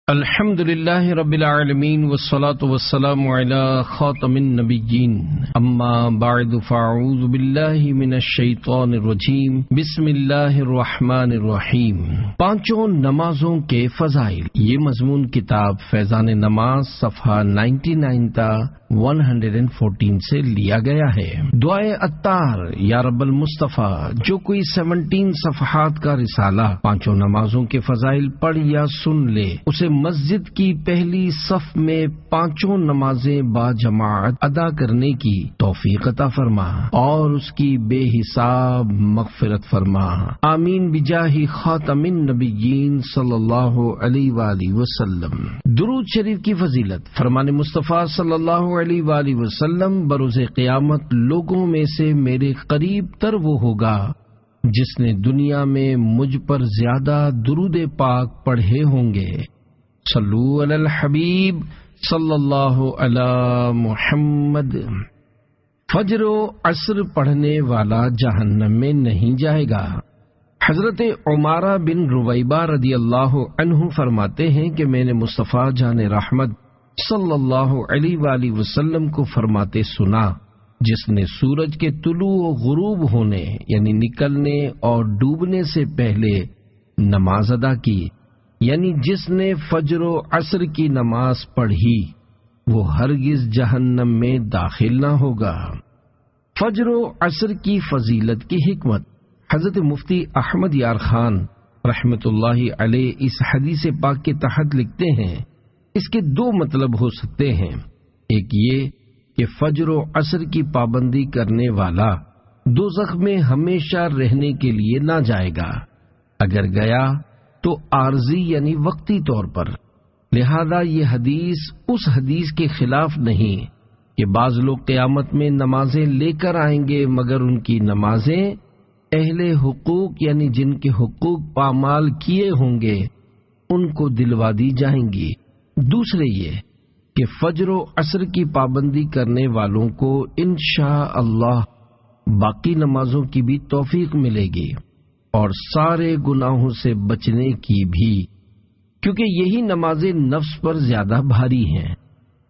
الحمد للہ رب العالمین والصلاة والسلام علی خاتم النبیین اما بعد فاعوذ باللہ من الشیطان الرجیم بسم اللہ الرحمن الرحیم۔ پانچوں نمازوں کے فضائل، یہ مضمون کتاب فیضان نماز صفحہ 99 تا 114 سے لیا گیا ہے۔ دعائے عطار یا رب المصطفیٰ، جو کوئی 17 صفحات کا رسالہ پانچوں نمازوں کے فضائل پڑھ یا سن لے، اسے مسجد کی پہلی صف میں پانچوں نمازیں با جماعت ادا کرنے کی توفیق عطا فرما اور اس کی بے حساب مغفرت فرما، آمین بجاہ خاتم النبیین صلی اللہ علیہ وآلہ وسلم۔ درود شریف کی فضیلت، فرمان مصطفیٰ صلی اللہ علیہ وآلہ وسلم، بروز قیامت لوگوں میں سے میرے قریب تر وہ ہوگا جس نے دنیا میں مجھ پر زیادہ درود پاک پڑھے ہوں گے۔ صلو علی الحبیب صلی اللہ علی محمد۔ فجر و عصر پڑھنے والا جہنم میں نہیں جائے گا۔ حضرت عمارہ بن رویبہ رضی اللہ عنہ فرماتے ہیں کہ میں نے مصطفیٰ جان رحمت صلی اللہ علیہ وآلہ وسلم کو فرماتے سنا، جس نے سورج کے طلوع و غروب ہونے یعنی نکلنے اور ڈوبنے سے پہلے نماز ادا کی، یعنی جس نے فجر و عصر کی نماز پڑھی، وہ ہرگز جہنم میں داخل نہ ہوگا۔ فجر و عصر کی فضیلت کی حکمت، حضرت مفتی احمد یار خان رحمت اللہ علیہ اس حدیث پاک کے تحت لکھتے ہیں، اس کے دو مطلب ہو سکتے ہیں۔ ایک یہ کہ فجر و عصر کی پابندی کرنے والا دوزخ میں ہمیشہ رہنے کے لیے نہ جائے گا، اگر گیا تو عارضی یعنی وقتی طور پر۔ لہذا یہ حدیث اس حدیث کے خلاف نہیں کہ بعض لوگ قیامت میں نمازیں لے کر آئیں گے مگر ان کی نمازیں اہل حقوق یعنی جن کے حقوق پامال کیے ہوں گے ان کو دلوا دی جائیں گی۔ دوسرے یہ کہ فجر و عصر کی پابندی کرنے والوں کو انشاءاللہ باقی نمازوں کی بھی توفیق ملے گی اور سارے گناہوں سے بچنے کی بھی، کیونکہ یہی نمازیں نفس پر زیادہ بھاری ہیں۔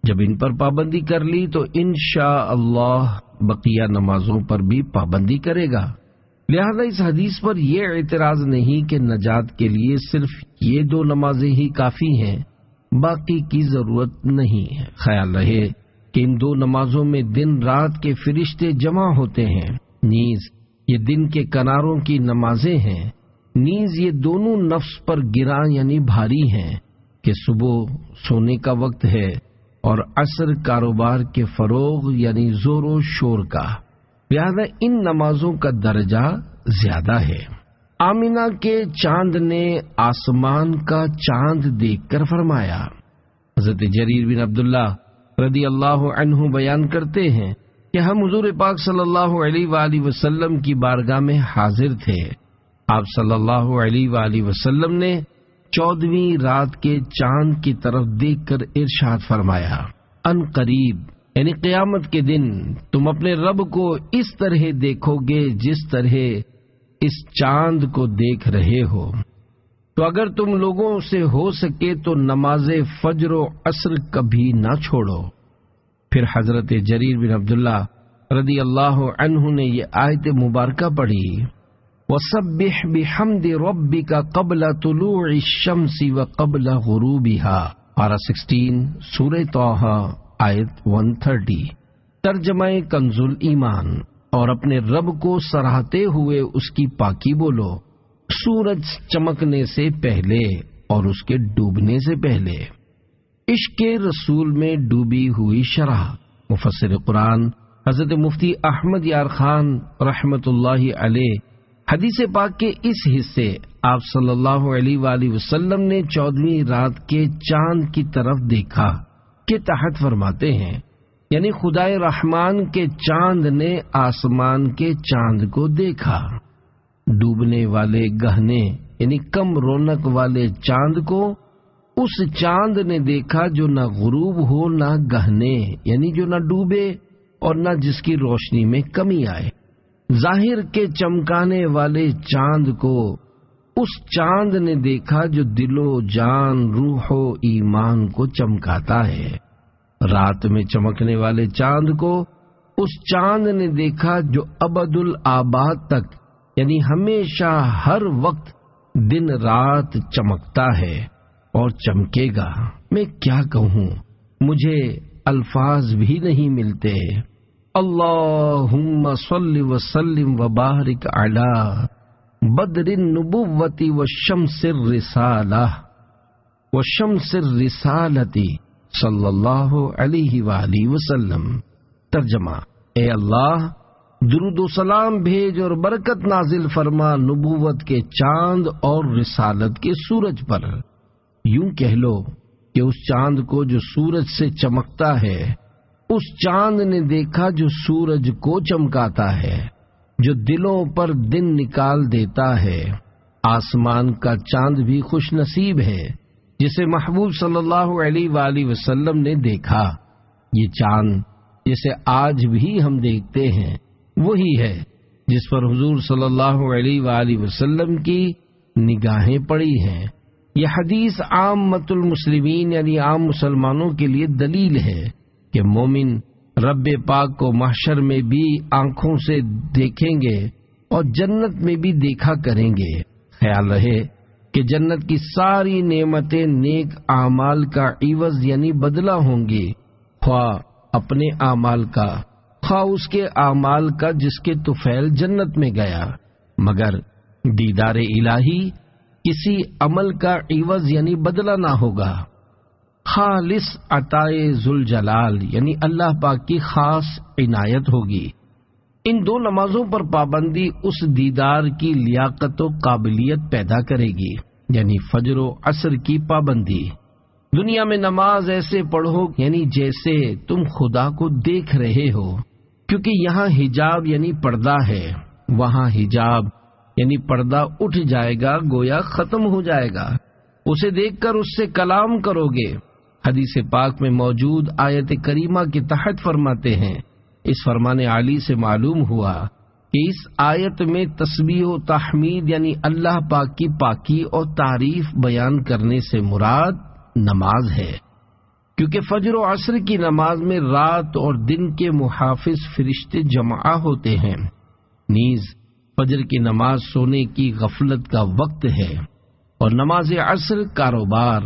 جب ان پر پابندی کر لی تو انشاءاللہ بقیہ نمازوں پر بھی پابندی کرے گا۔ لہذا اس حدیث پر یہ اعتراض نہیں کہ نجات کے لیے صرف یہ دو نمازیں ہی کافی ہیں، باقی کی ضرورت نہیں ہے۔ خیال رہے کہ ان دو نمازوں میں دن رات کے فرشتے جمع ہوتے ہیں، نیز یہ دن کے کناروں کی نمازیں ہیں، نیز یہ دونوں نفس پر گراں یعنی بھاری ہیں کہ صبح سونے کا وقت ہے اور عصر کاروبار کے فروغ یعنی زور و شور کا، لہذا ان نمازوں کا درجہ زیادہ ہے۔ آمینہ کے چاند نے آسمان کا چاند دیکھ کر فرمایا، حضرت جریر بن عبداللہ رضی اللہ عنہ بیان کرتے ہیں کہ ہم حضور پاک صلی اللہ علیہ وآلہ وسلم کی بارگاہ میں حاضر تھے۔ آپ صلی اللہ علیہ وآلہ وسلم نے 14ویں رات کے چاند کی طرف دیکھ کر ارشاد فرمایا، ان قریب یعنی قیامت کے دن تم اپنے رب کو اس طرح دیکھو گے جس طرح اس چاند کو دیکھ رہے ہو، تو اگر تم لوگوں سے ہو سکے تو نماز فجر و عصر کبھی نہ چھوڑو۔ پھر حضرت جریر بن عبداللہ رضی اللہ عنہ نے یہ آیت مبارکہ پڑھی، وَسَبِّحْ بِحَمْدِ رَبِّكَ قَبْلَ طُلُوعِ الشَّمْسِ وَقَبْلَ غُرُوبِهَا، پارہ 16 سورہ طٰہٰ آیت 130۔ ترجمہ کنز الایمان، اور اپنے رب کو سراہتے ہوئے اس کی پاکی بولو، سورج چمکنے سے پہلے اور اس کے ڈوبنے سے پہلے۔ عشق رسول میں ڈوبی ہوئی شرح، مفسر قرآن حضرت مفتی احمد یار خان رحمت اللہ علیہ حدیث پاک کے اس حصے آپ صلی اللہ علیہ وآلہ وسلم نے 14ویں رات کے چاند کی طرف دیکھا کے تحت فرماتے ہیں، یعنی خدائے رحمان کے چاند نے آسمان کے چاند کو دیکھا۔ ڈوبنے والے گہنے یعنی کم رونق والے چاند کو اس چاند نے دیکھا جو نہ غروب ہو نہ گہنے یعنی جو نہ ڈوبے اور نہ جس کی روشنی میں کمی آئے۔ ظاہر کے چمکانے والے چاند کو اس چاند نے دیکھا جو دل و جان روح و ایمان کو چمکاتا ہے۔ رات میں چمکنے والے چاند کو اس چاند نے دیکھا جو ابد الآباد تک یعنی ہمیشہ ہر وقت دن رات چمکتا ہے اور چمکے گا۔ میں کیا کہوں، مجھے الفاظ بھی نہیں ملتے۔ اللہم صل وسلم وبارک علی بدر النبوۃ والشمس الرسالہ والشمس الرسالۃ صلی اللہ علیہ وآلہ وسلم۔ ترجمہ: اے اللہ، درود و سلام بھیج اور برکت نازل فرما نبوت کے چاند اور رسالت کے سورج پر۔ یوں کہہ لو کہ اس چاند کو جو سورج سے چمکتا ہے، اس چاند نے دیکھا جو سورج کو چمکاتا ہے، جو دلوں پر دن نکال دیتا ہے۔ آسمان کا چاند بھی خوش نصیب ہے جسے محبوب صلی اللہ علیہ وآلہ وسلم نے دیکھا۔ یہ چاند جسے آج بھی ہم دیکھتے ہیں وہی ہے جس پر حضور صلی اللہ علیہ وآلہ وسلم کی نگاہیں پڑی ہیں۔ یہ حدیث عامۃ المسلمین یعنی عام مسلمانوں کے لیے دلیل ہے کہ مومن رب پاک کو محشر میں بھی آنکھوں سے دیکھیں گے اور جنت میں بھی دیکھا کریں گے۔ خیال رہے کہ جنت کی ساری نعمتیں نیک اعمال کا عوض یعنی بدلہ ہوں گی، خواہ اپنے اعمال کا خواہ اس کے اعمال کا جس کے طفیل جنت میں گیا، مگر دیدار الہی کسی عمل کا عوض یعنی بدلہ نہ ہوگا۔ خالص عطائے ذوالجلال یعنی اللہ پاک کی خاص عنایت ہوگی۔ ان دو نمازوں پر پابندی اس دیدار کی لیاقت و قابلیت پیدا کرے گی، یعنی فجر و عصر کی پابندی۔ دنیا میں نماز ایسے پڑھو یعنی جیسے تم خدا کو دیکھ رہے ہو، کیونکہ یہاں حجاب یعنی پردہ ہے، وہاں حجاب یعنی پردہ اٹھ جائے گا، گویا ختم ہو جائے گا۔ اسے دیکھ کر اس سے کلام کرو گے۔ حدیث پاک میں موجود آیت کریمہ کے تحت فرماتے ہیں، اس فرمان عالی سے معلوم ہوا کہ اس آیت میں تسبیح و تحمید یعنی اللہ پاک کی پاکی اور تعریف بیان کرنے سے مراد نماز ہے، کیونکہ فجر و عصر کی نماز میں رات اور دن کے محافظ فرشتے جمع ہوتے ہیں۔ نیز فجر کی نماز سونے کی غفلت کا وقت ہے اور نماز عصر کاروبار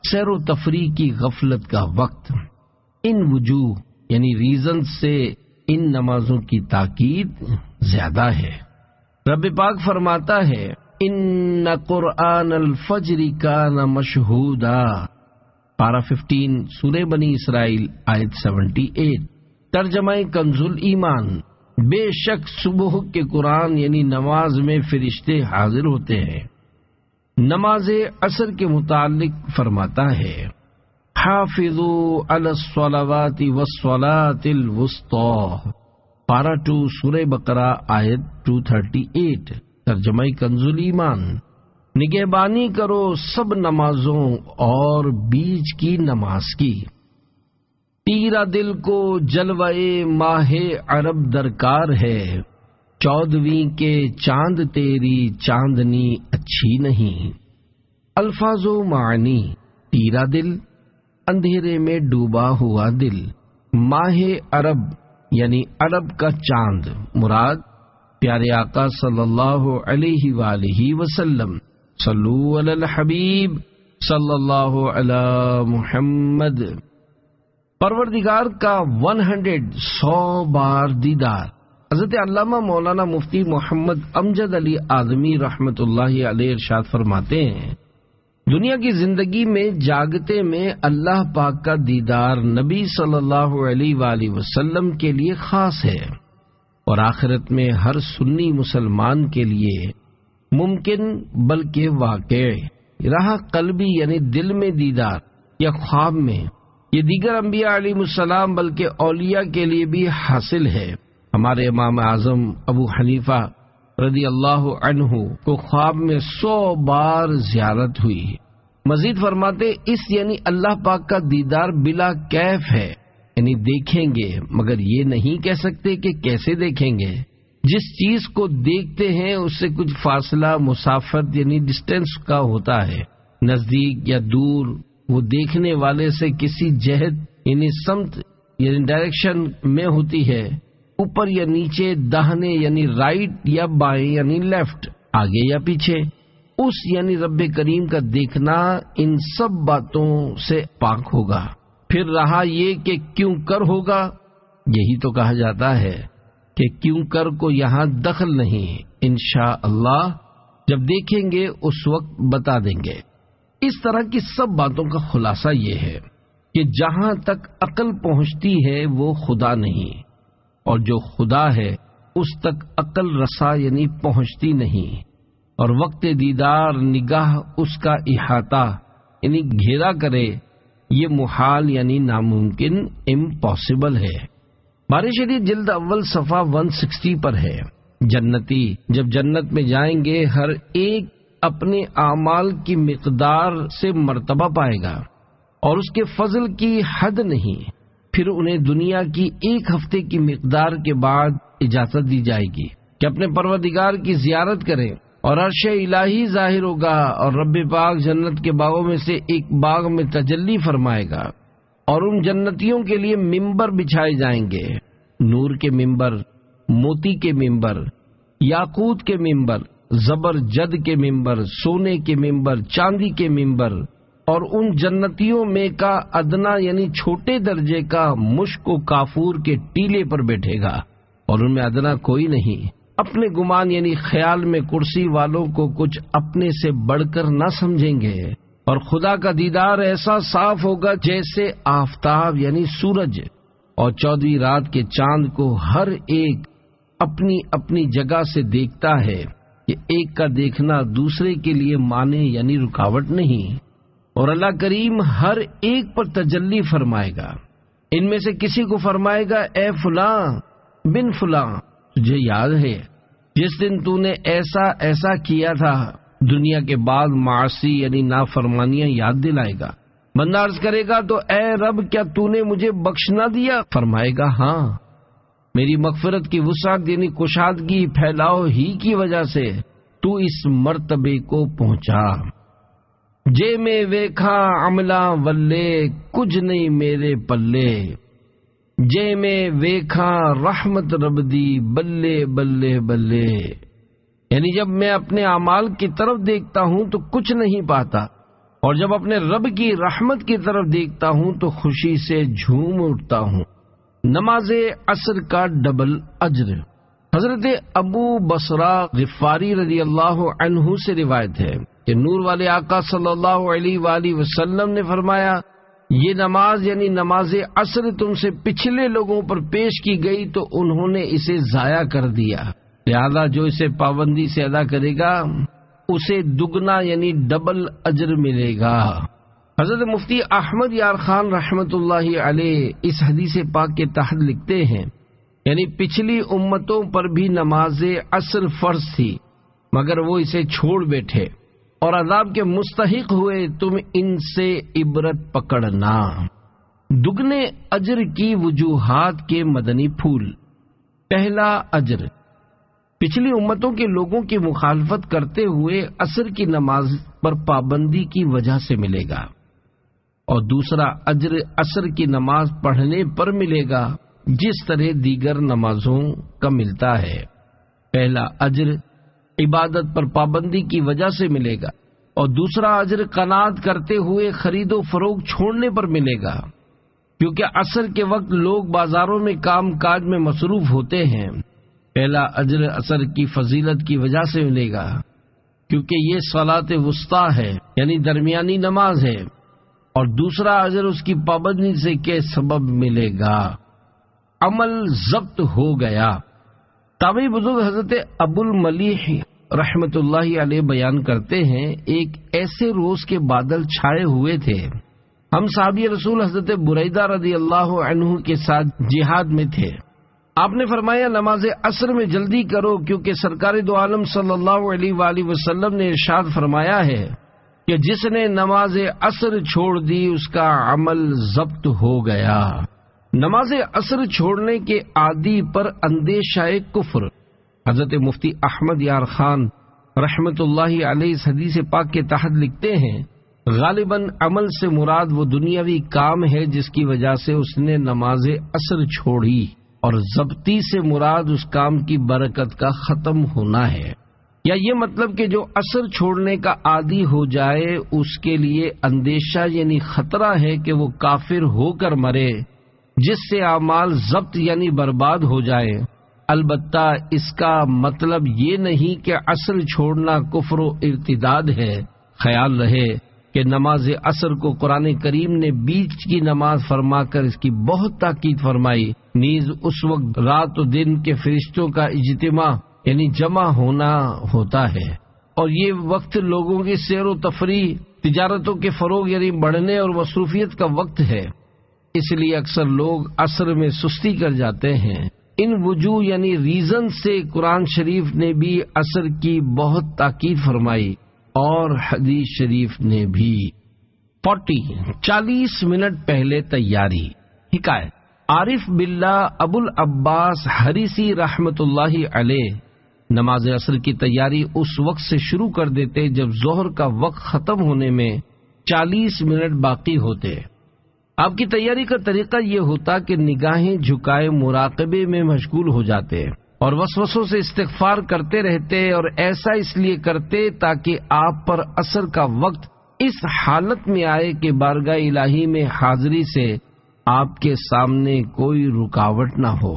سیر و تفریح کی غفلت کا وقت۔ ان وجوہ یعنی ریزن سے ان نمازوں کی تاکید زیادہ ہے۔ رب پاک فرماتا ہے، ان قرآن الفجر کان مشہودا، پارہ 15 سورہ بنی اسرائیل آیت 78۔ ترجمہ کنز الایمان، بے شک صبح کے قرآن یعنی نماز میں فرشتے حاضر ہوتے ہیں۔ نماز عصر کے متعلق فرماتا ہے، حافظوا علی الصلوات والصلاۃ الوسطی، پارہ 2 سورہ بقرہ آیت 238۔ ترجمہ کنز الایمان، نگہبانی کرو سب نمازوں اور بیچ کی نماز کی۔ تیرا دل کو جلوے ماہ عرب درکار ہے، 14ویں کے چاند تیری چاندنی اچھی نہیں۔ الفاظ و معنی: تیرا دل، اندھیرے میں ڈوبا ہوا دل۔ ماہ عرب یعنی عرب کا چاند، مراد پیارے آقا صلی اللہ علیہ وآلہ وسلم۔ صلو علی الحبیب صلی اللہ علی محمد۔ پروردگار کا 100 بار دیدار۔ حضرت علامہ مولانا مفتی محمد امجد علی اعظمی رحمت اللہ علیہ ارشاد فرماتے ہیں، دنیا کی زندگی میں جاگتے میں اللہ پاک کا دیدار نبی صلی اللہ علیہ وآلہ وسلم کے لیے خاص ہے، اور آخرت میں ہر سنی مسلمان کے لیے ممکن بلکہ واقع رہا قلبی یعنی دل میں دیدار یا خواب میں، یہ دیگر انبیاء علیہ السلام بلکہ اولیاء کے لیے بھی حاصل ہے۔ ہمارے امام اعظم ابو حنیفہ رضی اللہ عنہ کو خواب میں 100 بار زیارت ہوئی۔ مزید فرماتے، اس یعنی اللہ پاک کا دیدار بلا کیف ہے، یعنی دیکھیں گے مگر یہ نہیں کہہ سکتے کہ کیسے دیکھیں گے۔ جس چیز کو دیکھتے ہیں اس سے کچھ فاصلہ، مسافت یعنی ڈسٹینس کا ہوتا ہے، نزدیک یا دور، وہ دیکھنے والے سے کسی جہت یعنی سمت یعنی ڈائریکشن میں ہوتی ہے، اوپر یا نیچے، داہنے یعنی رائٹ یا بائیں یعنی لیفٹ، آگے یا پیچھے۔ اس یعنی رب کریم کا دیکھنا ان سب باتوں سے پاک ہوگا۔ پھر رہا یہ کہ کیوں کر ہوگا، یہی تو کہا جاتا ہے کہ کیوں کر کو یہاں دخل نہیں، انشاءاللہ جب دیکھیں گے اس وقت بتا دیں گے۔ اس طرح کی سب باتوں کا خلاصہ یہ ہے کہ جہاں تک عقل پہنچتی ہے وہ خدا نہیں، اور جو خدا ہے اس تک عقل رسا یعنی پہنچتی نہیں، اور وقت دیدار نگاہ اس کا احاطہ یعنی گھیرا کرے، یہ محال یعنی ناممکن، امپاسبل ہے۔ باری شریف جلد اول صفحہ 160 پر ہے۔ جنتی جب جنت میں جائیں گے ہر ایک اپنے اعمال کی مقدار سے مرتبہ پائے گا، اور اس کے فضل کی حد نہیں۔ پھر انہیں دنیا کی ایک ہفتے کی مقدار کے بعد اجازت دی جائے گی کہ اپنے پروردگار کی زیارت کریں، اور عرش الہی ظاہر ہوگا، اور رب پاک جنت کے باغوں میں سے ایک باغ میں تجلی فرمائے گا، اور ان جنتیوں کے لیے ممبر بچھائے جائیں گے، نور کے ممبر، موتی کے ممبر، یاقوت کے ممبر، زبرجد کے ممبر، سونے کے ممبر، چاندی کے ممبر، اور ان جنتیوں میں کا ادنا یعنی چھوٹے درجے کا مشک و کافور کے ٹیلے پر بیٹھے گا، اور ان میں ادنا کوئی نہیں۔ اپنے گمان یعنی خیال میں کرسی والوں کو کچھ اپنے سے بڑھ کر نہ سمجھیں گے، اور خدا کا دیدار ایسا صاف ہوگا جیسے آفتاب یعنی سورج اور 14ویں رات کے چاند کو ہر ایک اپنی اپنی جگہ سے دیکھتا ہے، کہ ایک کا دیکھنا دوسرے کے لیے معنی یعنی رکاوٹ نہیں، اور اللہ کریم ہر ایک پر تجلی فرمائے گا۔ ان میں سے کسی کو فرمائے گا، اے فلاں بن فلاں، تجھے یاد ہے جس دن تو نے ایسا ایسا کیا تھا؟ دنیا کے بعد معاصی یعنی نافرمانیاں یاد دلائے گا۔ بندہ عرض کرے گا، تو اے رب کیا تو نے مجھے بخش نہ دیا؟ فرمائے گا، ہاں، میری مغفرت کی وسعت یعنی کشادگی پھیلاؤ ہی کی وجہ سے تو اس مرتبے کو پہنچا۔ جے میں ویکھا عملہ ولے، کچھ نہیں میرے پلے، جے میں ویکھا رحمت رب دی، بلے بلے بلے، یعنی جب میں اپنے اعمال کی طرف دیکھتا ہوں تو کچھ نہیں پاتا، اور جب اپنے رب کی رحمت کی طرف دیکھتا ہوں تو خوشی سے جھوم اٹھتا ہوں۔ نماز عصر کا ڈبل اجر۔ حضرت ابو بصرہ غفاری رضی اللہ عنہ سے روایت ہے کہ نور والے آقا صلی اللہ علیہ وآلہ وسلم نے فرمایا، یہ نماز یعنی نماز عصر تم سے پچھلے لوگوں پر پیش کی گئی تو انہوں نے اسے ضائع کر دیا، لہذا جو اسے پابندی سے ادا کرے گا اسے دگنا یعنی ڈبل اجر ملے گا۔ حضرت مفتی احمد یار خان رحمت اللہ علیہ اس حدیث پاک کے تحت لکھتے ہیں، یعنی پچھلی امتوں پر بھی نماز عصر فرض تھی مگر وہ اسے چھوڑ بیٹھے اور عذاب کے مستحق ہوئے، تم ان سے عبرت پکڑنا۔ دگنے اجر کی وجوہات کے مدنی پھول۔ پہلا اجر پچھلی امتوں کے لوگوں کی مخالفت کرتے ہوئے عصر کی نماز پر پابندی کی وجہ سے ملے گا، اور دوسرا اجر عصر کی نماز پڑھنے پر ملے گا جس طرح دیگر نمازوں کا ملتا ہے۔ پہلا اجر عبادت پر پابندی کی وجہ سے ملے گا، اور دوسرا اجر قناعت کرتے ہوئے خرید و فروخت چھوڑنے پر ملے گا، کیونکہ عصر کے وقت لوگ بازاروں میں کام کاج میں مصروف ہوتے ہیں۔ پہلا اجر عصر کی فضیلت کی وجہ سے ملے گا کیونکہ یہ صلاۃ وسطیٰ ہے یعنی درمیانی نماز ہے، اور دوسرا اجر اس کی پابندی سے کے سبب ملے گا۔ عمل ضبط ہو گیا۔ تابعی بزرگ حضرت ابو الملیح رحمت اللہ علیہ بیان کرتے ہیں، ایک ایسے روز کے بادل چھائے ہوئے تھے، ہم صحابی رسول حضرت بریدہ رضی اللہ عنہ کے ساتھ جہاد میں تھے۔ آپ نے فرمایا، نماز عصر میں جلدی کرو، کیونکہ سرکار دو عالم صلی اللہ علیہ وآلہ وسلم نے ارشاد فرمایا ہے کہ جس نے نماز عصر چھوڑ دی اس کا عمل ضبط ہو گیا۔ نماز عصر چھوڑنے کے عادی پر اندیشہ کفر حضرت مفتی احمد یار خان رحمت اللہ علیہ اس حدیث پاک کے تحت لکھتے ہیں، غالباً عمل سے مراد وہ دنیاوی کام ہے جس کی وجہ سے اس نے نماز عصر چھوڑی، اور ضبطی سے مراد اس کام کی برکت کا ختم ہونا ہے، یا یہ مطلب کہ جو عصر چھوڑنے کا عادی ہو جائے اس کے لیے اندیشہ یعنی خطرہ ہے کہ وہ کافر ہو کر مرے، جس سے اعمال ضبط یعنی برباد ہو جائے۔ البتہ اس کا مطلب یہ نہیں کہ عصر چھوڑنا کفر و ارتداد ہے۔ خیال رہے کہ نماز عصر کو قرآن کریم نے بیچ کی نماز فرما کر اس کی بہت تاکید فرمائی، نیز اس وقت رات و دن کے فرشتوں کا اجتماع یعنی جمع ہونا ہوتا ہے، اور یہ وقت لوگوں کی سیر و تفریح، تجارتوں کے فروغ یعنی بڑھنے اور مصروفیت کا وقت ہے۔ اس لیے اکثر لوگ عصر میں سستی کر جاتے ہیں۔ ان وجوہ یعنی ریزن سے قرآن شریف نے بھی عصر کی بہت تاکید فرمائی اور حدیث شریف نے بھی۔ 40 منٹ پہلے تیاری۔ حکایت، عارف باللہ ابو العباس حریسی رحمت اللہ علیہ نماز عصر کی تیاری اس وقت سے شروع کر دیتے جب ظہر کا وقت ختم ہونے میں 40 منٹ باقی ہوتے۔ آپ کی تیاری کا طریقہ یہ ہوتا کہ نگاہیں جھکائے مراقبے میں مشغول ہو جاتے اور وسوسوں سے استغفار کرتے رہتے، اور ایسا اس لیے کرتے تاکہ آپ پر عصر کا وقت اس حالت میں آئے کہ بارگاہ الہی میں حاضری سے آپ کے سامنے کوئی رکاوٹ نہ ہو۔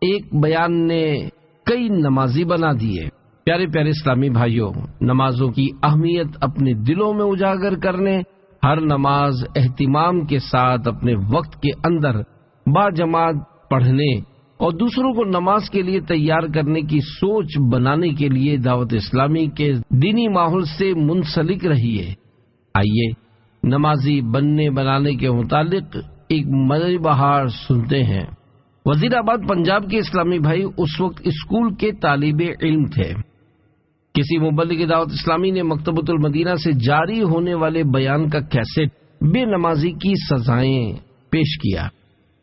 ایک بیان نے کئی نمازی بنا دیے۔ پیارے پیارے اسلامی بھائیوں، نمازوں کی اہمیت اپنے دلوں میں اجاگر کرنے، ہر نماز اہتمام کے ساتھ اپنے وقت کے اندر باجماعت پڑھنے اور دوسروں کو نماز کے لیے تیار کرنے کی سوچ بنانے کے لیے دعوت اسلامی کے دینی ماحول سے منسلک رہیے۔ آئیے نمازی بننے بنانے کے متعلق ایک مزے بہار سنتے ہیں۔ وزیر آباد پنجاب کے اسلامی بھائی اس وقت اسکول کے طالب علم تھے۔ کسی مبلغ دعوت اسلامی نے مکتبۃ المدینہ سے جاری ہونے والے بیان کا کیسٹ بے نمازی کی سزائیں پیش کیا۔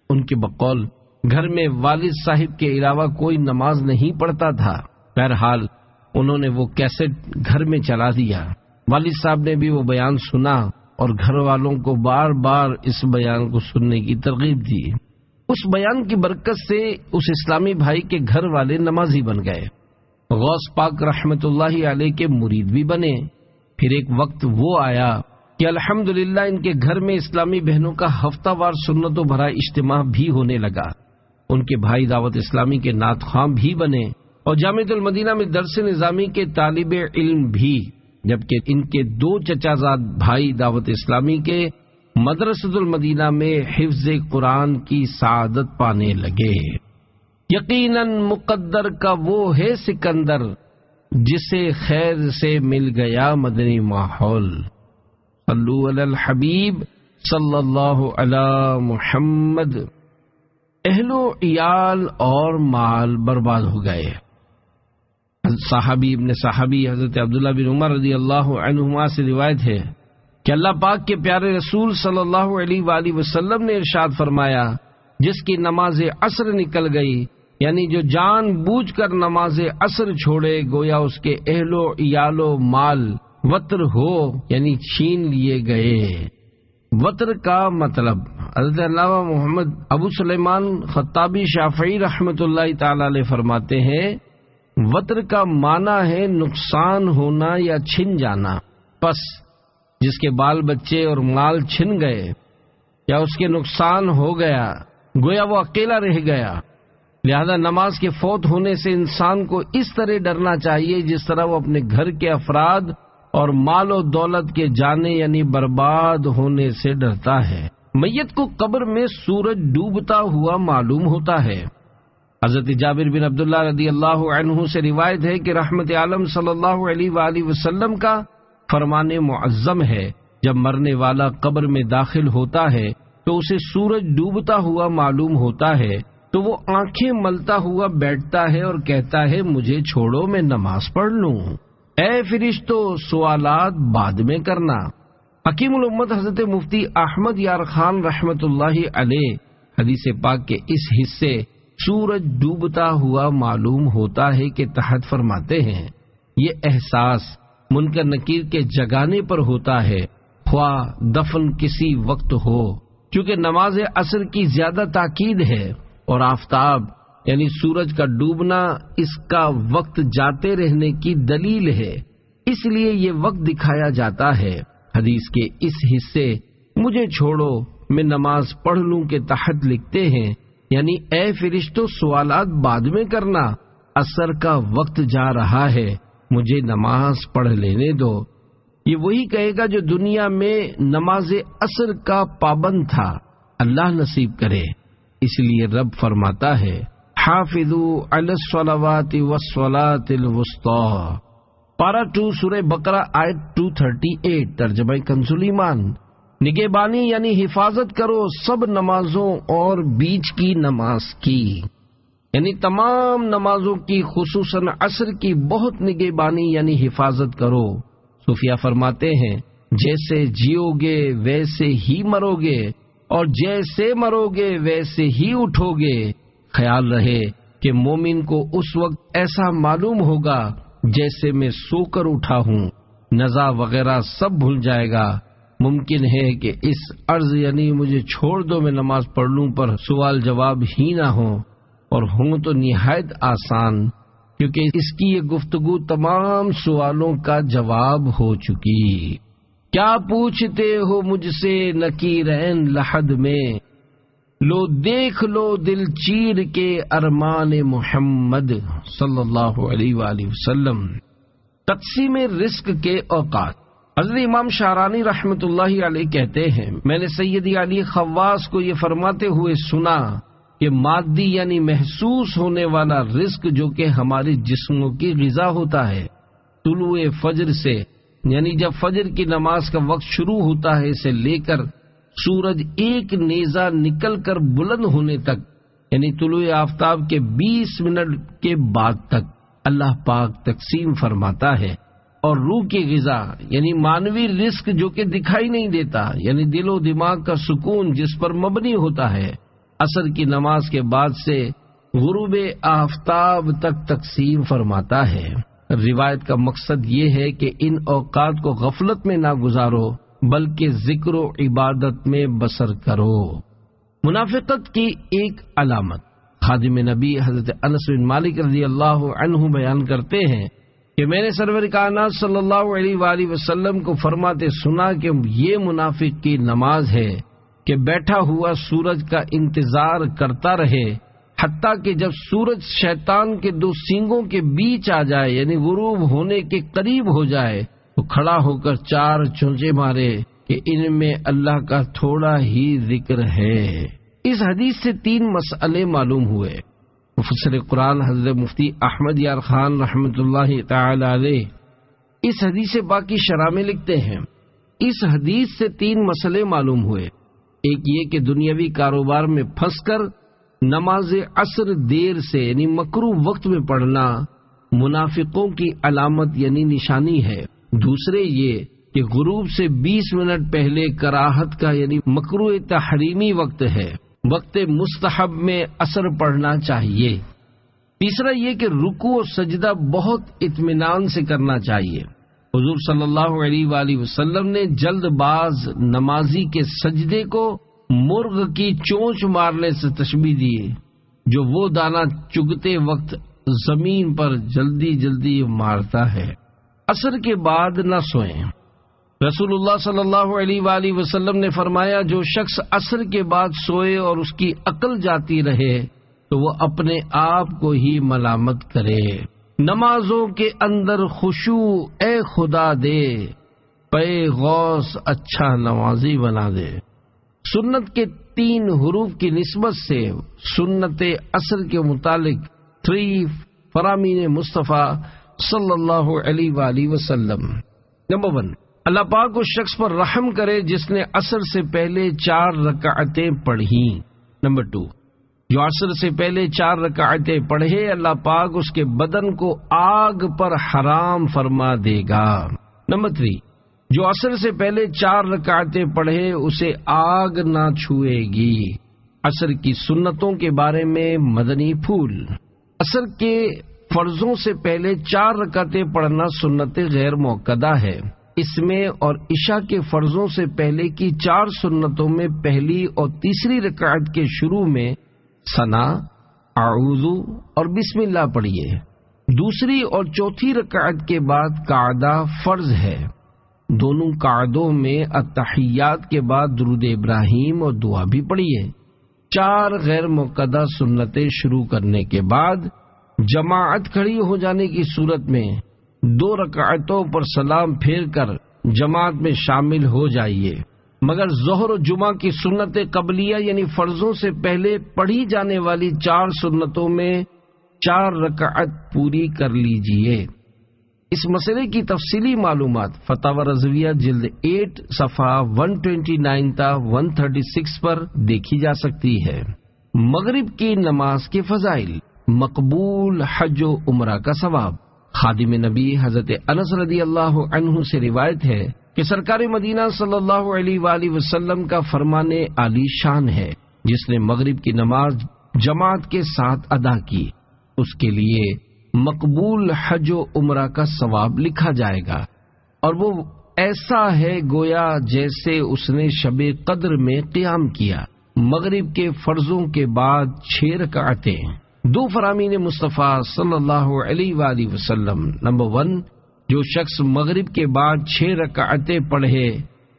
ان کے بقول گھر میں والد صاحب کے علاوہ کوئی نماز نہیں پڑھتا تھا۔ بہرحال انہوں نے وہ کیسٹ گھر میں چلا دیا۔ والد صاحب نے بھی وہ بیان سنا اور گھر والوں کو بار بار اس بیان کو سننے کی ترغیب دی۔ اس بیان کی برکت سے اس اسلامی بھائی کے گھر والے نمازی بن گئے، غوث پاک رحمت اللہ علیہ کے مرید بھی بنے۔ پھر ایک وقت وہ آیا کہ الحمدللہ ان کے گھر میں اسلامی بہنوں کا ہفتہ وار سنتوں بھرا اجتماع بھی ہونے لگا۔ ان کے بھائی دعوت اسلامی کے نعت خواں بھی بنے اور جامعۃ المدینہ میں درس نظامی کے طالب علم بھی، جبکہ ان کے 2 چچا زاد بھائی دعوت اسلامی کے مدرسۃ المدینہ میں حفظ قرآن کی سعادت پانے لگے۔ یقیناً مقدر کا وہ ہے سکندر جسے خیر سے مل گیا مدنی ماحول۔ صلو علی الحبیب صلی اللہ علی محمد۔ اہل و عیال اور مال برباد ہو گئے۔ صحابی ابن صحابی حضرت عبداللہ بن عمر رضی اللہ عنہما سے روایت ہے کہ اللہ پاک کے پیارے رسول صلی اللہ علیہ وآلہ وسلم نے ارشاد فرمایا، جس کی نماز عصر نکل گئی، یعنی جو جان بوجھ کر نماز عصر چھوڑے، گویا اس کے اہل و عیال و مال وطر ہو یعنی چھین لیے گئے۔ وطر کا مطلب حضرت علامہ محمد ابو سلیمان خطابی شافعی رحمت اللہ تعالی علیہ فرماتے ہیں، وطر کا معنی ہے نقصان ہونا یا چھن جانا۔ پس جس کے بال بچے اور مال چھن گئے یا اس کے نقصان ہو گیا، گویا وہ اکیلا رہ گیا۔ لہذا نماز کے فوت ہونے سے انسان کو اس طرح ڈرنا چاہیے جس طرح وہ اپنے گھر کے افراد اور مال و دولت کے جانے یعنی برباد ہونے سے ڈرتا ہے۔ میت کو قبر میں سورج ڈوبتا ہوا معلوم ہوتا ہے۔ حضرت جابر بن عبداللہ رضی اللہ عنہ سے روایت ہے کہ رحمت عالم صلی اللہ علیہ وآلہ وسلم کا فرمان معظم ہے، جب مرنے والا قبر میں داخل ہوتا ہے تو اسے سورج ڈوبتا ہوا معلوم ہوتا ہے، تو وہ آنکھیں ملتا ہوا بیٹھتا ہے اور کہتا ہے، مجھے چھوڑو میں نماز پڑھ لوں۔ اے فرشتو، سوالات بعد میں کرنا۔ حکیم الامت حضرت مفتی احمد یار خان رحمت اللہ علیہ حدیث پاک کے اس حصے سورج ڈوبتا ہوا معلوم ہوتا ہے کہ تحت فرماتے ہیں یہ احساس منکر نکیر کے جگانے پر ہوتا ہے، خواہ دفن کسی وقت ہو، چونکہ نماز عصر کی زیادہ تاکید ہے اور آفتاب یعنی سورج کا ڈوبنا اس کا وقت جاتے رہنے کی دلیل ہے، اس لیے یہ وقت دکھایا جاتا ہے۔ حدیث کے اس حصے مجھے چھوڑو میں نماز پڑھ لوں کے تحت لکھتے ہیں، یعنی اے فرشتوں سوالات بعد میں کرنا، عصر کا وقت جا رہا ہے، مجھے نماز پڑھ لینے دو۔ یہ وہی کہے گا جو دنیا میں نماز عصر کا پابند تھا، اللہ نصیب کرے۔ اس لیے رب فرماتا ہے حافظوا علی الصلوات والصلاۃ الوسطی، پارہ 2 سورہ بقرہ آیت 238، ترجمہ کنز ایمان۔ نگہبانی یعنی حفاظت کرو سب نمازوں اور بیچ کی نماز کی، یعنی تمام نمازوں کی، خصوصاً عصر کی بہت نگہبانی یعنی حفاظت کرو۔ صوفیہ فرماتے ہیں جیسے جیو گے ویسے ہی مرو گے اور جیسے مرو گے ویسے ہی اٹھو گے۔ خیال رہے کہ مومن کو اس وقت ایسا معلوم ہوگا جیسے میں سو کر اٹھا ہوں، نزا وغیرہ سب بھول جائے گا۔ ممکن ہے کہ اس عرض یعنی مجھے چھوڑ دو میں نماز پڑھ لوں پر سوال جواب ہی نہ ہو، اور ہوں تو نہایت آسان، کیونکہ اس کی یہ گفتگو تمام سوالوں کا جواب ہو چکی۔ کیا پوچھتے ہو مجھ سے نکیرین لحد میں، لو دیکھ لو دل چیر کے ارمان محمد صلی اللہ علیہ وآلہ وسلم۔ تقسیم رزق کے اوقات۔ حضرت امام شعرانی رحمۃ اللہ علیہ کہتے ہیں میں نے سیدی علی خواص کو یہ فرماتے ہوئے سنا کہ مادی یعنی محسوس ہونے والا رزق جو کہ ہمارے جسموں کی غذا ہوتا ہے، طلوع فجر سے یعنی جب فجر کی نماز کا وقت شروع ہوتا ہے سے لے کر سورج ایک نیزہ نکل کر بلند ہونے تک، یعنی طلوع آفتاب کے 20 منٹ کے بعد تک اللہ پاک تقسیم فرماتا ہے۔ اور روح کی غذا یعنی مانوی رزق جو کہ دکھائی نہیں دیتا، یعنی دل و دماغ کا سکون جس پر مبنی ہوتا ہے، عصر کی نماز کے بعد سے غروب آفتاب تک تقسیم فرماتا ہے۔ روایت کا مقصد یہ ہے کہ ان اوقات کو غفلت میں نہ گزارو بلکہ ذکر و عبادت میں بسر کرو۔ منافقت کی ایک علامت۔ خادم نبی حضرت انس بن مالک رضی اللہ عنہ بیان کرتے ہیں کہ میں نے سرور کائنات صلی اللہ علیہ وآلہ وسلم کو فرماتے سنا کہ یہ منافق کی نماز ہے کہ بیٹھا ہوا سورج کا انتظار کرتا رہے حتیٰ کہ جب سورج شیطان کے 2 سینگوں کے بیچ آ جائے یعنی غروب ہونے کے قریب ہو جائے تو کھڑا ہو کر 4 چونچے مارے کہ ان میں اللہ کا تھوڑا ہی ذکر ہے۔ اس حدیث سے 3 مسئلے معلوم ہوئے۔ مفسر قرآن حضرت مفتی احمد یار خان رحمۃ اللہ تعالی علیہ اس حدیث باقی شرح میں لکھتے ہیں اس حدیث سے 3 مسئلے معلوم ہوئے۔ ایک یہ کہ دنیاوی کاروبار میں پھنس کر نماز عصر دیر سے یعنی مکروہ وقت میں پڑھنا منافقوں کی علامت یعنی نشانی ہے۔ دوسرے یہ کہ غروب سے 20 منٹ پہلے کراہت کا یعنی مکروہ تحریمی وقت ہے، وقت مستحب میں عصر پڑھنا چاہیے۔ تیسرا یہ کہ رکوع و سجدہ بہت اطمینان سے کرنا چاہیے۔ حضور صلی اللہ علیہ وآلہ وسلم نے جلد باز نمازی کے سجدے کو مرغ کی چونچ مارنے سے تشبیہ دی، جو وہ دانہ چگتے وقت زمین پر جلدی جلدی مارتا ہے۔ عصر کے بعد نہ سوئیں۔ رسول اللہ صلی اللہ علیہ وآلہ وسلم نے فرمایا جو شخص عصر کے بعد سوئے اور اس کی عقل جاتی رہے تو وہ اپنے آپ کو ہی ملامت کرے۔ نمازوں کے اندر خشوع اے خدا دے، پے غوث اچھا نمازی بنا دے۔ سنت کے 3 حروف کی نسبت سے سنت عصر کے متعلق 3 فرامین مصطفیٰ صلی اللہ علیہ وآلہ وسلم۔ نمبر 1، اللہ پاک اس شخص پر رحم کرے جس نے عصر سے پہلے 4 رکعتیں پڑھیں۔ نمبر 2، جو عصر سے پہلے 4 رکعتیں پڑھے اللہ پاک اس کے بدن کو آگ پر حرام فرما دے گا۔ نمبر 3، جو عصر سے پہلے 4 رکعتیں پڑھے اسے آگ نہ چھوئے گی۔ عصر کی سنتوں کے بارے میں مدنی پھول۔ عصر کے فرضوں سے پہلے 4 رکعتیں پڑھنا سنت غیر مؤکدہ ہے۔ اس میں اور عشاء کے فرضوں سے پہلے کی 4 سنتوں میں پہلی اور تیسری رکعت کے شروع میں ثنا، اعوذ اور بسم اللہ پڑھیے۔ دوسری اور چوتھی رکعت کے بعد قعدہ فرض ہے۔ دونوں قعدوں میں التحیات کے بعد درود ابراہیم اور دعا بھی پڑھیے۔ 4 غیر مؤکدہ سنتیں شروع کرنے کے بعد جماعت کھڑی ہو جانے کی صورت میں 2 رکعتوں پر سلام پھیر کر جماعت میں شامل ہو جائیے، مگر ظہر و جمعہ کی سنت قبلیہ یعنی فرضوں سے پہلے پڑھی جانے والی 4 سنتوں میں 4 رکعت پوری کر لیجئے۔ اس مسئلے کی تفصیلی معلومات فتاوی رضویہ جلد 8 صفحہ 129 تا 136 پر دیکھی جا سکتی ہے۔ مغرب کی نماز کے فضائل، مقبول حج و عمرہ کا ثواب۔ خادم نبی حضرت انس رضی اللہ عنہ سے روایت ہے کہ سرکار مدینہ صلی اللہ علیہ وآلہ وسلم کا فرمان عالی شان ہے، جس نے مغرب کی نماز جماعت کے ساتھ ادا کی، اس کے لیے مقبول حج و عمرہ کا ثواب لکھا جائے گا، اور وہ ایسا ہے گویا جیسے اس نے شب قدر میں قیام کیا۔ مغرب کے فرضوں کے بعد 6 رکعتیں۔ 2 فرامین مصطفیٰ صلی اللہ علیہ وآلہ وسلم۔ نمبر 1، جو شخص مغرب کے بعد 6 رکعتیں پڑھے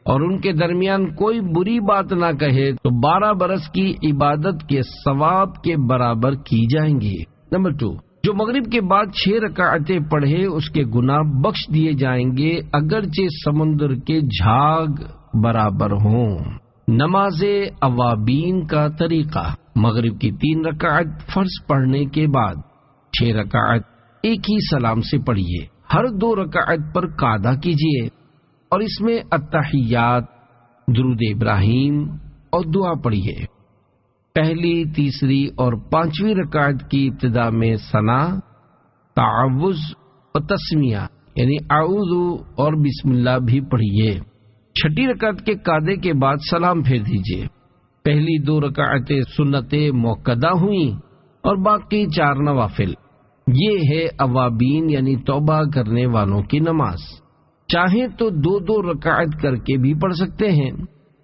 اور ان کے درمیان کوئی بری بات نہ کہے تو 12 برس کی عبادت کے ثواب کے برابر کی جائیں گی۔ نمبر 2، جو مغرب کے بعد 6 رکعتیں پڑھے اس کے گناہ بخش دیے جائیں گے اگرچہ سمندر کے جھاگ برابر ہوں۔ نماز اوابین کا طریقہ، مغرب کی 3 رکعت فرض پڑھنے کے بعد 6 رکعت ایک ہی سلام سے پڑھیے، ہر 2 رکعت پر قعدہ کیجیے اور اس میں التحیات، درود ابراہیم اور دعا پڑھیے۔ پہلی، تیسری اور 5ویں رکعت کی ابتدا میں ثنا، تعوذ اور تسمیہ یعنی اعوذ اور بسم اللہ بھی پڑھیے۔ 6ٹھی رکعت کے قعدے کے بعد سلام پھیر دیجیے۔ پہلی 2 رکعتیں سنت مؤکدہ ہوئیں اور باقی 4 نوافل۔ یہ ہے اوابین یعنی توبہ کرنے والوں کی نماز۔ چاہیں تو 2 رکعت کر کے بھی پڑھ سکتے ہیں۔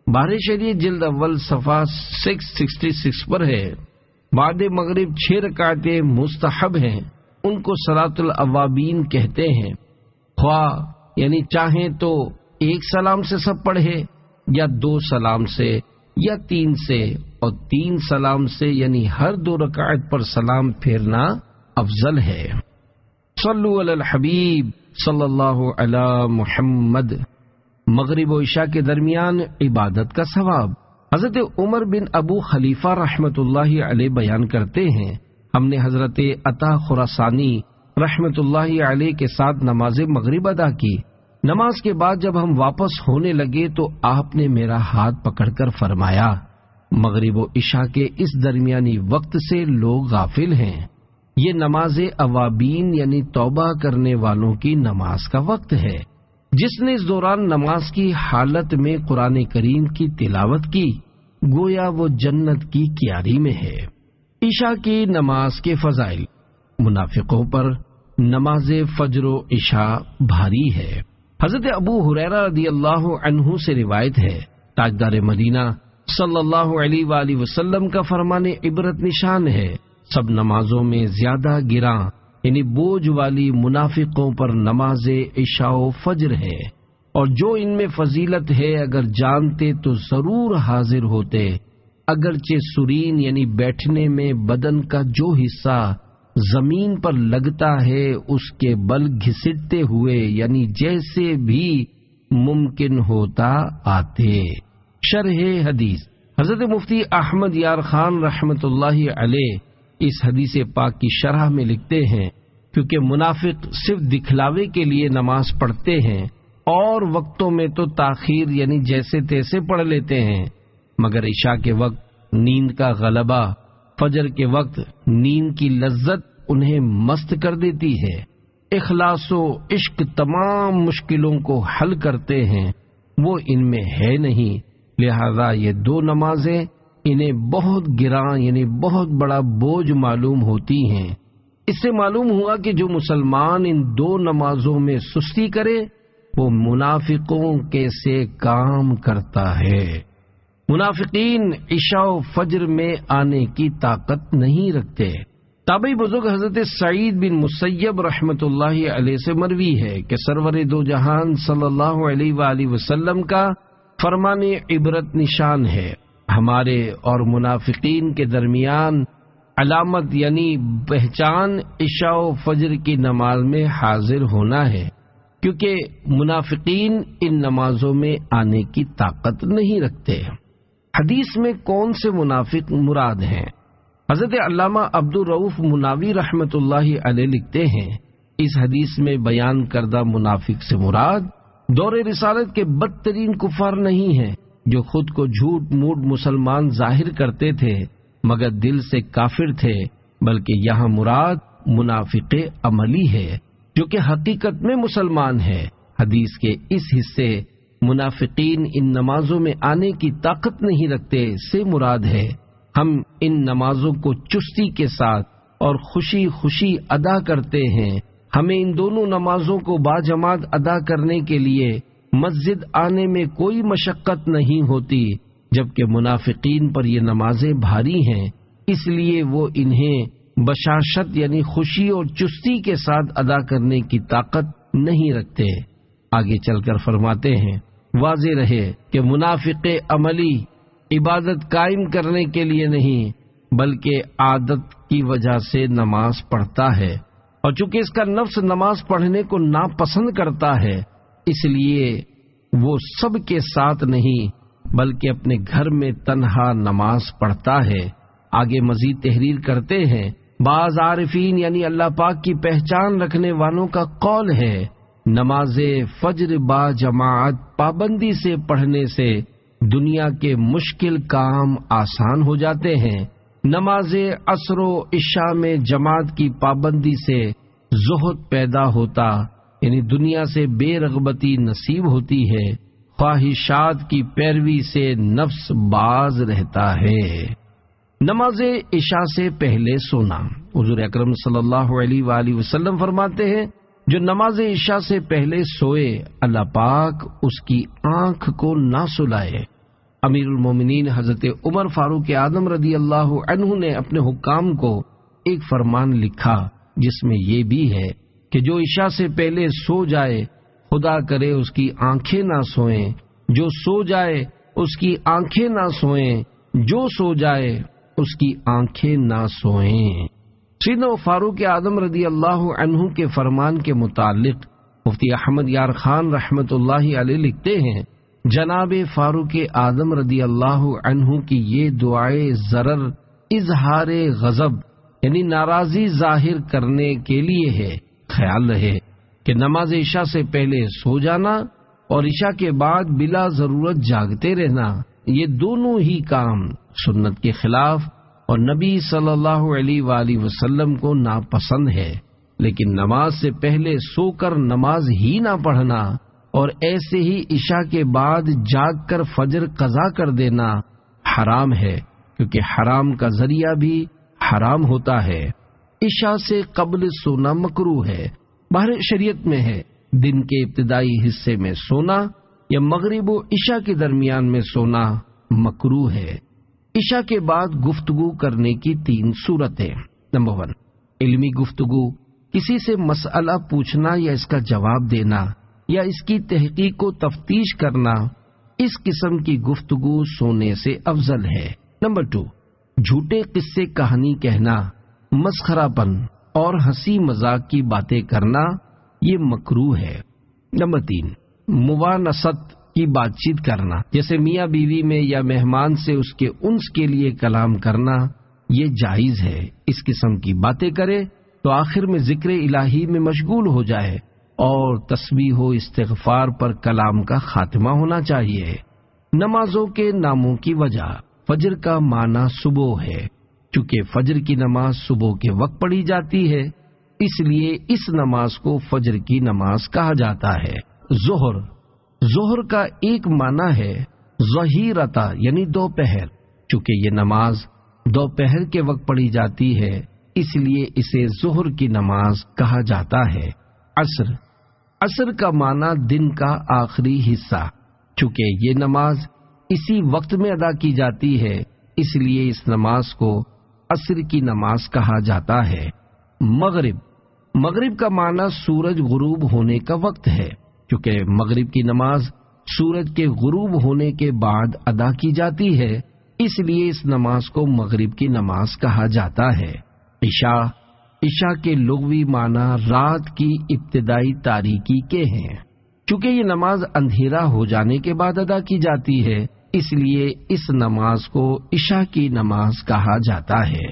بارِ شریعت جلد اول صفحہ 666 پر ہے۔ بعد مغرب 6 رکعتیں مستحب ہیں، ان کو صلاۃ الاوابین کہتے ہیں۔ خواہ یعنی چاہیں تو 1 سلام سے سب پڑھے یا 2 سلام سے یا 3 سے اور 3 سلام سے، یعنی ہر 2 رکعت پر سلام پھیرنا افضل ہے۔ صلو علی الحبیب صلی اللہ علی محمد۔ مغرب و عشاء کے درمیان عبادت کا ثواب۔ حضرت عمر بن ابو خلیفہ رحمت اللہ علیہ بیان کرتے ہیں، ہم نے حضرت عطا خراسانی رحمت اللہ علیہ کے ساتھ نماز مغرب ادا کی۔ نماز کے بعد جب ہم واپس ہونے لگے تو آپ نے میرا ہاتھ پکڑ کر فرمایا، مغرب و عشاء کے اس درمیانی وقت سے لوگ غافل ہیں، یہ نماز اوابین یعنی توبہ کرنے والوں کی نماز کا وقت ہے۔ جس نے اس دوران نماز کی حالت میں قرآن کریم کی تلاوت کی گویا وہ جنت کی کیاری میں ہے۔ عشاء کی نماز کے فضائل۔ منافقوں پر نماز فجر و عشاء بھاری ہے۔ حضرت ابو ہریرہ رضی اللہ عنہ سے روایت ہے، تاجدار مدینہ صلی اللہ علیہ وآلہ وسلم کا فرمان عبرت نشان ہے، سب نمازوں میں زیادہ گراں یعنی بوجھ والی منافقوں پر نماز عشاء و فجر ہے، اور جو ان میں فضیلت ہے اگر جانتے تو ضرور حاضر ہوتے، اگرچہ سرین یعنی بیٹھنے میں بدن کا جو حصہ زمین پر لگتا ہے اس کے بل گھسٹتے ہوئے یعنی جیسے بھی ممکن ہوتا آتے۔ شرح حدیث۔ حضرت مفتی احمد یار خان رحمت اللہ علیہ اس حدیث پاک کی شرح میں لکھتے ہیں، کیونکہ منافق صرف دکھلاوے کے لیے نماز پڑھتے ہیں اور وقتوں میں تو تاخیر یعنی جیسے تیسے پڑھ لیتے ہیں، مگر عشاء کے وقت نیند کا غلبہ، فجر کے وقت نیند کی لذت انہیں مست کر دیتی ہے۔ اخلاص و عشق تمام مشکلوں کو حل کرتے ہیں، وہ ان میں ہے نہیں، لہذا یہ 2 نمازیں انہیں بہت گراں یعنی بہت بڑا بوجھ معلوم ہوتی ہیں۔ اس سے معلوم ہوا کہ جو مسلمان ان دو نمازوں میں سستی کرے وہ منافقوں کے سے کام کرتا ہے۔ منافقین عشاء و فجر میں آنے کی طاقت نہیں رکھتے۔ تابعی بزرگ حضرت سعید بن مسیب رحمۃ اللہ علیہ سے مروی ہے کہ سرور دو جہان صلی اللہ علیہ وآلہ وسلم کا فرمان عبرت نشان ہے، ہمارے اور منافقین کے درمیان علامت یعنی پہچان عشاء و فجر کی نماز میں حاضر ہونا ہے، کیونکہ منافقین ان نمازوں میں آنے کی طاقت نہیں رکھتے۔ حدیث میں کون سے منافق مراد ہیں؟ حضرت علامہ عبد الرؤف مناوی رحمۃ اللہ علیہ لکھتے ہیں، اس حدیث میں بیان کردہ منافق سے مراد دور رسالت کے بدترین کفار نہیں ہیں جو خود کو جھوٹ موٹ مسلمان ظاہر کرتے تھے مگر دل سے کافر تھے، بلکہ یہاں مراد منافق عملی ہے جو کہ حقیقت میں مسلمان ہے۔ حدیث کے اس حصے منافقین ان نمازوں میں آنے کی طاقت نہیں رکھتے سے مراد ہے ہم ان نمازوں کو چستی کے ساتھ اور خوشی خوشی ادا کرتے ہیں۔ ہمیں ان دونوں نمازوں کو باجماعت ادا کرنے کے لیے مسجد آنے میں کوئی مشقت نہیں ہوتی، جبکہ منافقین پر یہ نمازیں بھاری ہیں، اس لیے وہ انہیں بشاشت یعنی خوشی اور چستی کے ساتھ ادا کرنے کی طاقت نہیں رکھتے۔ آگے چل کر فرماتے ہیں، واضح رہے کہ منافق عملی عبادت قائم کرنے کے لیے نہیں بلکہ عادت کی وجہ سے نماز پڑھتا ہے، اور چونکہ اس کا نفس نماز پڑھنے کو ناپسند کرتا ہے اس لیے وہ سب کے ساتھ نہیں بلکہ اپنے گھر میں تنہا نماز پڑھتا ہے۔ آگے مزید تحریر کرتے ہیں، بعض عارفین یعنی اللہ پاک کی پہچان رکھنے والوں کا قول ہے نماز فجر با جماعت پابندی سے پڑھنے سے دنیا کے مشکل کام آسان ہو جاتے ہیں۔ نماز عصر و عشاء میں جماعت کی پابندی سے زہد پیدا ہوتا یعنی دنیا سے بے رغبتی نصیب ہوتی ہے، خواہشات کی پیروی سے نفس باز رہتا ہے۔ نماز عشاء سے پہلے سونا، حضور اکرم صلی اللہ علیہ وآلہ وسلم فرماتے ہیں جو نماز عشاء سے پہلے سوئے اللہ پاک اس کی آنکھ کو نہ سلائے۔ امیر المومنین حضرت عمر فاروق اعظم رضی اللہ عنہ نے اپنے حکام کو ایک فرمان لکھا جس میں یہ بھی ہے کہ جو عشاء سے پہلے سو جائے خدا کرے اس کی آنکھیں نہ سوئیں، جو سو جائے اس کی آنکھیں نہ سوئیں، جو سو جائے اس کی آنکھیں نہ سوئیں۔ سیدنا فاروق اعظم رضی اللہ عنہ کے فرمان کے متعلق مفتی احمد یار خان رحمت اللہ علیہ لکھتے ہیں، جناب فاروق اعظم رضی اللہ عنہ کی یہ دعائے ضرر اظہار غضب یعنی ناراضی ظاہر کرنے کے لیے ہے۔ خیال رہے کہ نماز عشاء سے پہلے سو جانا اور عشاء کے بعد بلا ضرورت جاگتے رہنا یہ دونوں ہی کام سنت کے خلاف اور نبی صلی اللہ علیہ وآلہ وسلم کو ناپسند ہے، لیکن نماز سے پہلے سو کر نماز ہی نہ پڑھنا اور ایسے ہی عشاء کے بعد جاگ کر فجر قضا کر دینا حرام ہے، کیونکہ حرام کا ذریعہ بھی حرام ہوتا ہے۔ عشاء سے قبل سونا مکروہ ہے، باہر شریعت میں ہے۔ دن کے ابتدائی حصے میں سونا یا مغرب و عشاء کے درمیان میں سونا مکروہ ہے۔ عشاء کے بعد گفتگو کرنے کی 3 صورتیں۔ نمبر 1، علمی گفتگو، کسی سے مسئلہ پوچھنا یا اس کا جواب دینا یا اس کی تحقیق و تفتیش کرنا، اس قسم کی گفتگو سونے سے افضل ہے۔ نمبر 2، جھوٹے قصے کہانی کہنا، مسخرہ پن اور ہنسی مذاق کی باتیں کرنا یہ مکروہ ہے۔ نمبر 3، موانست کی بات چیت کرنا، جیسے میاں بیوی میں یا مہمان سے اس کے انس کے لیے کلام کرنا، یہ جائز ہے۔ اس قسم کی باتیں کرے تو آخر میں ذکر الہی میں مشغول ہو جائے اور تسبیح و استغفار پر کلام کا خاتمہ ہونا چاہیے۔ نمازوں کے ناموں کی وجہ، فجر کا معنی صبح ہے، چونکہ فجر کی نماز صبح کے وقت پڑھی جاتی ہے اس لیے اس نماز کو فجر کی نماز کہا جاتا ہے۔ ظہر کا ایک معنی ہے ظہیرتا یعنی دوپہر، چونکہ یہ نماز دوپہر کے وقت پڑھی جاتی ہے اس لیے اسے ظہر کی نماز کہا جاتا ہے۔ عصر کا معنی دن کا آخری حصہ، چونکہ یہ نماز اسی وقت میں ادا کی جاتی ہے اس لیے اس نماز کو عصر کی نماز کہا جاتا ہے۔ مغرب کا معنی سورج غروب ہونے کا وقت ہے، کیونکہ مغرب کی نماز سورج کے غروب ہونے کے بعد ادا کی جاتی ہے اس لیے اس نماز کو مغرب کی نماز کہا جاتا ہے۔ عشاء کے لغوی معنی رات کی ابتدائی تاریکی کے ہیں، چونکہ یہ نماز اندھیرا ہو جانے کے بعد ادا کی جاتی ہے اس لیے اس نماز کو عشاء کی نماز کہا جاتا ہے۔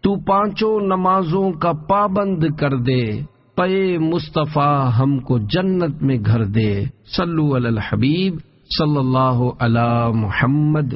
تو پانچوں نمازوں کا پابند کر دے، پے مصطفیٰ ہم کو جنت میں گھر دے، صلو علی الحبیب صلی اللہ علی محمد۔